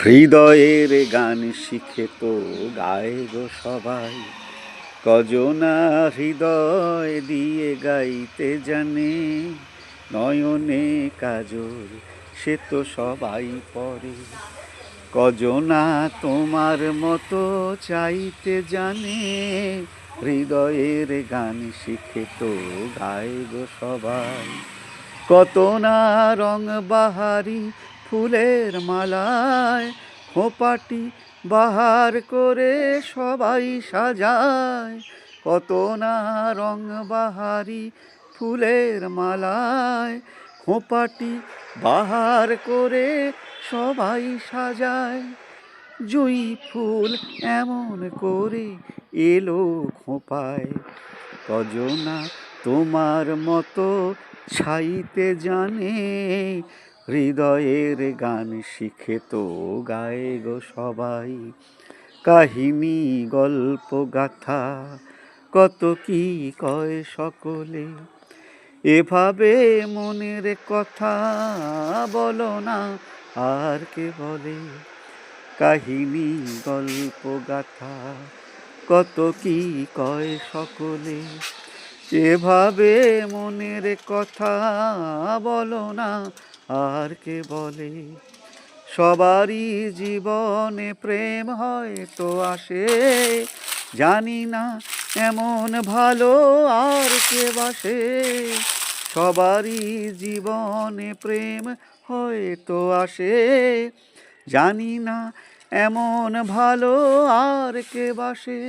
হৃদয়ের গান শিখে তো গায় গো সবাই, কজনা হৃদয় দিয়ে গাইতে জানে। নয়নে কাজল সে তো সবাই পড়ে, কজনা তোমার মতো চাইতে জানে। হৃদয়ের গান শিখে তো গায় গো সবাই, কত না রং বাহারি ফুলের মালায় খোঁপাটি বাহার করে সবাই সাজায়। কত না রং বাহারি ফুলের মালায় খোঁপাটি বাহার করে সবাই সাজায়। জুঁই ফুল এমন করে এলো খোঁপায়, কজনা তোমার মতো ছাইতে জানে। হৃদয়ের গান শিখে তো গায় গো সবাই, কাহিনী গল্প গাথা কত কি কয় সকলে। এভাবে মনের কথা বলো না আর কে বলে, কাহিনী গল্প গাথা কত কি কয় সকলে। এভাবে মনের কথা বলো না আর কে বলে। সবারই জীবনে প্রেম হয়তো আসে, জানি না এমন ভালো আর কে বাসে। সবারই জীবনে প্রেম হয়তো আসে, জানি না এমন ভালো আর কে বাসে।